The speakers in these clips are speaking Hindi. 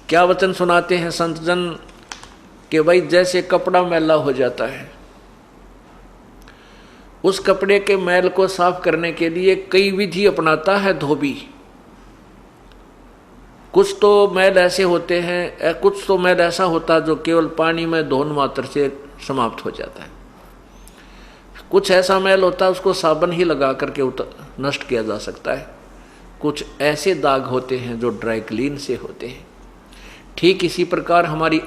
क्या वचन सुनाते हैं संत जन कि भाई जैसे कपड़ा मैला हो जाता है, उस कपड़े के मैल को साफ करने के लिए कई विधि अपनाता है धोबी। कुछ तो मैल ऐसे होते हैं, कुछ तो मैल ऐसा होता है जो केवल पानी में धोन मात्र से समाप्त हो जाता है। कुछ ऐसा मैल होता है उसको साबुन ही लगा करके नष्ट किया जा सकता है। कुछ ऐसे दाग होते हैं जो ड्राई क्लीन से होते हैं। ठीक इसी प्रकार हमारी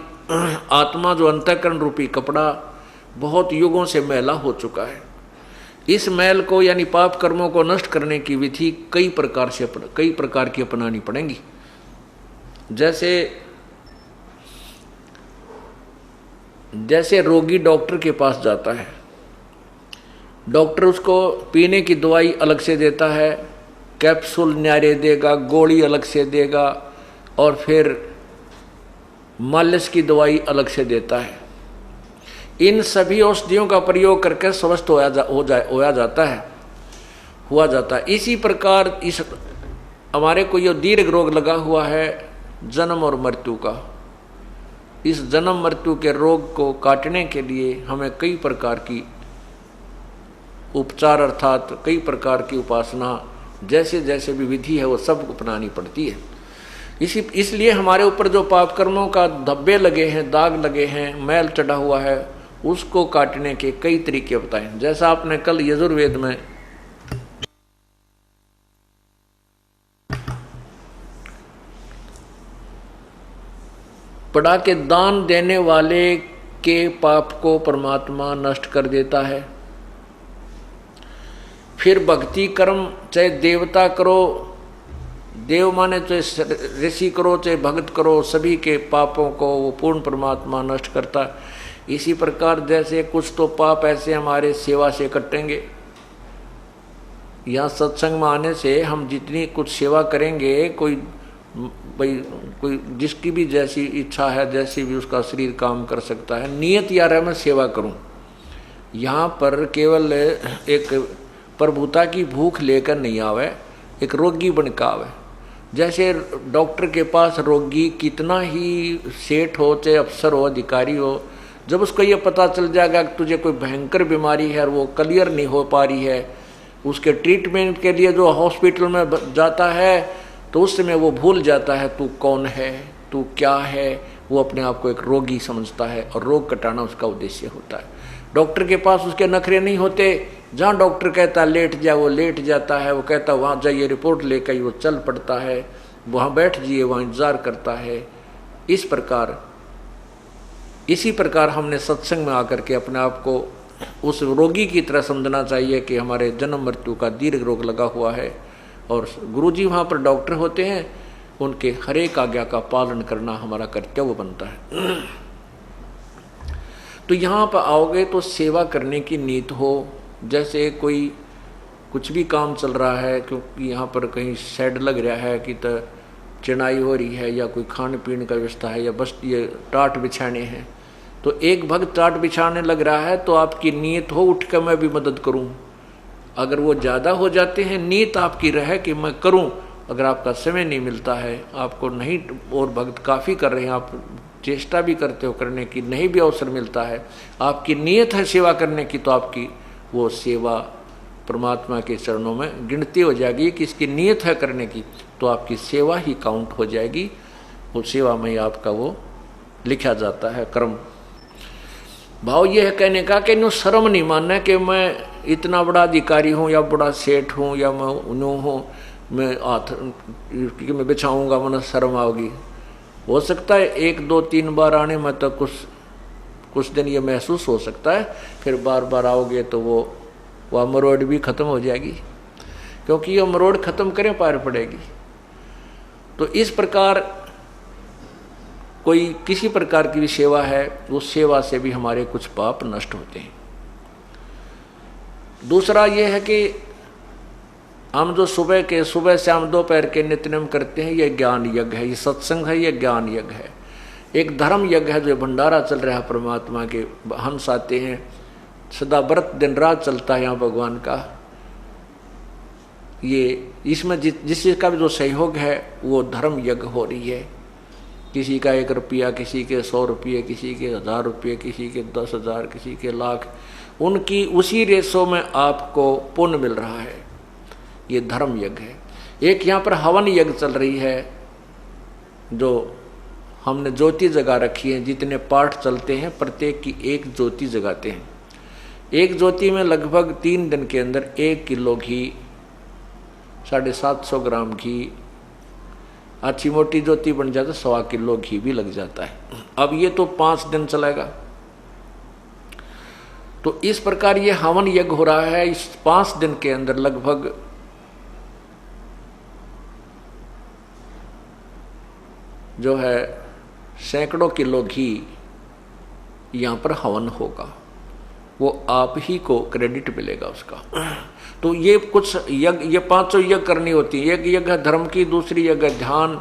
आत्मा जो अंतःकरण रूपी कपड़ा बहुत युगों से मैला हो चुका है, इस मैल को यानी पाप कर्मों को नष्ट करने की विधि कई प्रकार की अपनानी पड़ेंगी। जैसे रोगी डॉक्टर के पास जाता है, डॉक्टर उसको पीने की दवाई अलग से देता है, कैप्सूल न्यारे देगा, गोली अलग से देगा और फिर मालिश की दवाई अलग से देता है। इन सभी औषधियों का प्रयोग करके स्वस्थ हुआ जाता है। इसी प्रकार इस हमारे को ये दीर्घ रोग लगा हुआ है जन्म और मृत्यु का, इस जन्म मृत्यु के रोग को काटने के लिए हमें कई प्रकार की उपचार अर्थात कई प्रकार की उपासना जैसे जैसे भी विधि है वो सब अपनानी पड़ती है। इसलिए हमारे ऊपर जो पाप कर्मों का धब्बे लगे हैं, दाग लगे हैं, मैल चढ़ा हुआ है, उसको काटने के कई तरीके बताए। जैसा आपने कल यजुर्वेद में पढ़ा के दान देने वाले के पाप को परमात्मा नष्ट कर देता है। फिर भक्ति कर्म चाहे देवता करो, देव माने चाहे ऋषि करो चाहे भक्त करो, सभी के पापों को वो पूर्ण परमात्मा नष्ट करता है। इसी प्रकार जैसे कुछ तो पाप ऐसे हमारे सेवा से कटेंगे। यहाँ सत्संग में आने से हम जितनी कुछ सेवा करेंगे, कोई जिसकी भी जैसी इच्छा है, जैसी भी उसका शरीर काम कर सकता है, नियत यार है मैं सेवा करूं। यहाँ पर केवल एक प्रभुता की भूख लेकर नहीं आवे, एक रोगी बनकर आवे। जैसे डॉक्टर के पास रोगी कितना ही सेठ हो चाहे अफसर हो अधिकारी हो, जब उसको ये पता चल जाएगा कि तुझे कोई भयंकर बीमारी है और वो क्लियर नहीं हो पा रही है, उसके ट्रीटमेंट के लिए जो हॉस्पिटल में जाता है तो उस समय वो भूल जाता है तू कौन है, तू क्या है। वो अपने आप को एक रोगी समझता है और रोग कटाना उसका उद्देश्य होता है। डॉक्टर के पास उसके नखरे नहीं होते। जहाँ डॉक्टर कहता लेट जा वो लेट जाता है, वो कहता वहाँ जाइए रिपोर्ट लेकर वो चल पड़ता है, वहाँ बैठ जाइए वहाँ इंतजार करता है। इसी प्रकार हमने सत्संग में आकर के अपने आप को उस रोगी की तरह समझना चाहिए कि हमारे जन्म मृत्यु का दीर्घ रोग लगा हुआ है और गुरुजी वहाँ पर डॉक्टर होते हैं, उनके हर एक आज्ञा का पालन करना हमारा कर्तव्य बनता है। तो यहाँ पर आओगे तो सेवा करने की नीत हो। जैसे कोई कुछ भी काम चल रहा है, क्योंकि यहाँ पर कहीं शेड लग रहा है कि तो चिनाई हो रही है या कोई खाने पीने का व्यवस्था है या बस ये टाट बिछाने हैं, तो एक भक्त टाट बिछाने लग रहा है तो आपकी नीयत हो उठ कर मैं भी मदद करूं। अगर वो ज़्यादा हो जाते हैं, नीयत आपकी रहे कि मैं करूं। अगर आपका समय नहीं मिलता है, आपको नहीं और भक्त काफ़ी कर रहे हैं, आप चेष्टा भी करते हो करने की, नहीं भी अवसर मिलता है, आपकी नीयत है सेवा करने की, तो आपकी वो सेवा परमात्मा के चरणों में गिनती हो जाएगी कि इसकी नीयत है करने की, तो आपकी सेवा ही काउंट हो जाएगी। वो सेवा में ही आपका वो लिखा जाता है कर्म। भाव ये है कहने का कि नो शर्म नहीं मानना कि मैं इतना बड़ा अधिकारी हूँ या बड़ा सेठ हूँ या मैं उन्हों हूँ, मैं हाथ कि मैं बिछाऊँगा मन शर्म आओगी। हो सकता है 1 2 3 बार आने में तो कुछ दिन ये महसूस हो सकता है, फिर बार बार आओगे तो वो अमरोड़ भी ख़त्म हो जाएगी, क्योंकि ये अमरोड़ ख़त्म करें पार पड़ेगी। तो इस प्रकार कोई किसी प्रकार की भी सेवा है, उस सेवा से भी हमारे कुछ पाप नष्ट होते हैं। दूसरा ये है कि हम जो सुबह शाम दोपहर के नित्यनेम करते हैं, ये ज्ञान यज्ञ है, ये सत्संग है, ये ज्ञान यज्ञ है, एक धर्म यज्ञ है। जो भंडारा चल रहा है परमात्मा के, हंस आते हैं, सदा व्रत दिन रात चलता है यहाँ भगवान का। ये इसमें जिस चीज़ का भी जो सहयोग है वो धर्म यज्ञ हो रही है। किसी का 1 रुपया, किसी के 100 रुपये, किसी के 1000 रुपये, किसी के 10,000, किसी के लाख, उनकी उसी रेशो में आपको पुण्य मिल रहा है। ये धर्म यज्ञ है। एक यहाँ पर हवन यज्ञ चल रही है, जो हमने ज्योति जगा रखी है। जितने पाठ चलते हैं प्रत्येक की एक ज्योति जगाते हैं। एक ज्योति में लगभग 3 दिन के अंदर 1 किलो घी, 750 ग्राम घी, अच्छी मोटी ज्योति बन जाता है 1.25 किलो घी भी लग जाता है। अब ये तो 5 दिन चलेगा। तो इस प्रकार ये हवन यज्ञ हो रहा है। इस 5 दिन के अंदर लगभग जो है सैकड़ों किलो घी यहाँ पर हवन होगा। वो आप ही को क्रेडिट मिलेगा उसका। तो ये कुछ यज्ञ, ये 5 यज्ञ करनी होती है। एक यज्ञ धर्म की, दूसरी यज्ञ ध्यान,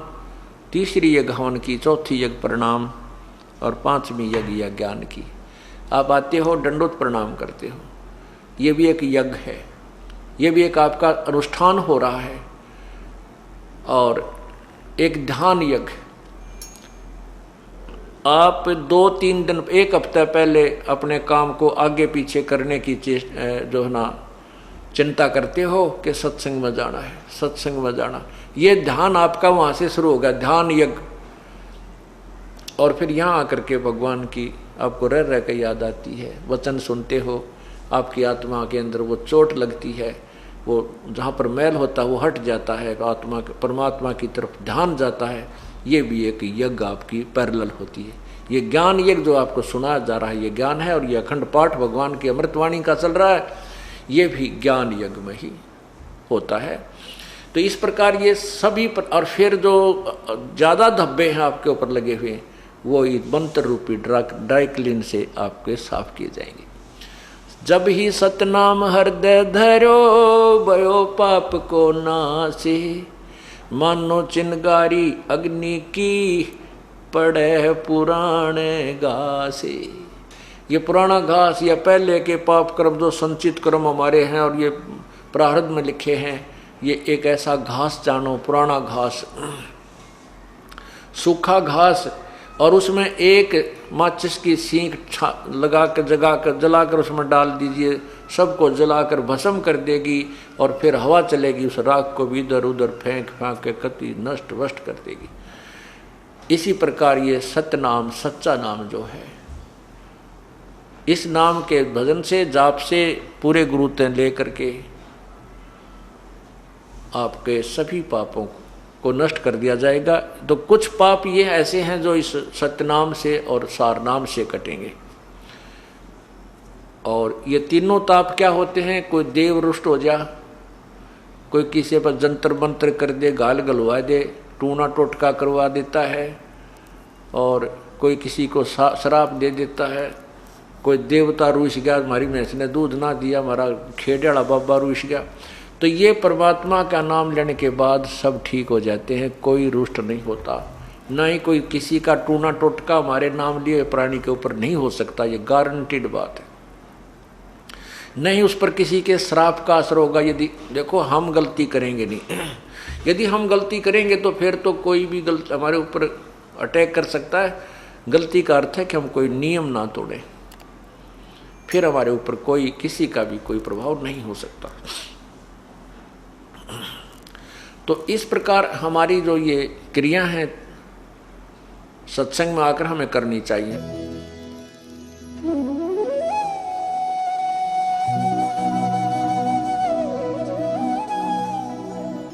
तीसरी यज्ञ हवन की, चौथी यज्ञ प्रणाम और 5वीं यज्ञ या ज्ञान की। आप आते हो दंडोत प्रणाम करते हो, ये भी एक यज्ञ है, ये भी एक आपका अनुष्ठान हो रहा है। और एक ध्यान यज्ञ, आप 2-3 दिन, 1 हफ्ता पहले अपने काम को आगे पीछे करने की जो है ना चिंता करते हो कि सत्संग में जाना है, सत्संग में जाना। ये ध्यान आपका वहाँ से शुरू होगा, ध्यान यज्ञ। और फिर यहाँ आकर के भगवान की आपको रह रह के याद आती है, वचन सुनते हो, आपकी आत्मा के अंदर वो चोट लगती है, वो जहाँ पर मैल होता है वो हट जाता है, आत्मा परमात्मा की तरफ ध्यान जाता है। ये भी एक यज्ञ आपकी पैरेलल होती है। ये ज्ञान यज्ञ जो आपको सुनाया जा रहा है ये ज्ञान है, और ये अखंड पाठ भगवान की अमृतवाणी का चल रहा है, ये भी ज्ञान यज्ञ में ही होता है। तो इस प्रकार ये सभी और फिर जो ज़्यादा धब्बे हैं आपके ऊपर लगे हुए वो मंत्र रूपी ड्राई क्लीन से आपके साफ किए जाएंगे। जब ही सतनाम हृदय धरो भयो पाप को नासे, मानो चिनगारी अग्नि की पड़े पुराने घासे। ये पुराना घास या पहले के पाप कर्म जो संचित कर्म हमारे हैं और ये प्रारब्ध में लिखे हैं, ये एक ऐसा घास जानो, पुराना घास, सूखा घास, और उसमें एक माचिस की सींक लगा कर जलाकर उसमें डाल दीजिए, सबको जलाकर भस्म कर देगी और फिर हवा चलेगी, उस राख को भी इधर उधर फेंक के कति नष्ट वष्ट कर देगी। इसी प्रकार ये सतनाम, सच्चा नाम जो है, इस नाम के भजन से, जाप से, पूरे गुरुते लेकर के आपके सभी पापों को नष्ट कर दिया जाएगा। तो कुछ पाप ये ऐसे हैं जो इस सतनाम से और सारनाम से कटेंगे। और ये तीनों ताप क्या होते हैं? कोई देव रुष्ट हो जा, कोई किसी पर जंतर मंत्र कर दे, गाल गलवा दे, टूना टोटका करवा देता है, और कोई किसी को शराप दे देता है, कोई देवता रूस गया, हमारी भैंस ने दूध ना दिया, हमारा खेड़ेड़ा बाबा रूस गया। तो ये परमात्मा का नाम लेने के बाद सब ठीक हो जाते हैं, कोई रुष्ट नहीं होता, ना ही कोई किसी का टूना टोटका हमारे नाम लिए प्राणी के ऊपर नहीं हो सकता, ये गारंटीड बात है। नहीं उस पर किसी के श्राप का असर होगा। यदि देखो हम गलती करेंगे नहीं, यदि हम गलती करेंगे तो फिर तो कोई भी गलती हमारे ऊपर अटैक कर सकता है। गलती का अर्थ है कि हम कोई नियम ना तोड़ें, फिर हमारे ऊपर कोई किसी का भी कोई प्रभाव नहीं हो सकता। तो इस प्रकार हमारी जो ये क्रिया हैं सत्संग में आकर हमें करनी चाहिए।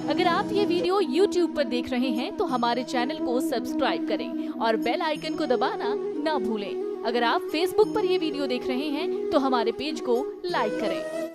अगर आप ये वीडियो YouTube पर देख रहे हैं तो हमारे चैनल को सब्सक्राइब करें और बेल आइकन को दबाना ना भूलें। अगर आप Facebook पर ये वीडियो देख रहे हैं तो हमारे पेज को लाइक करें।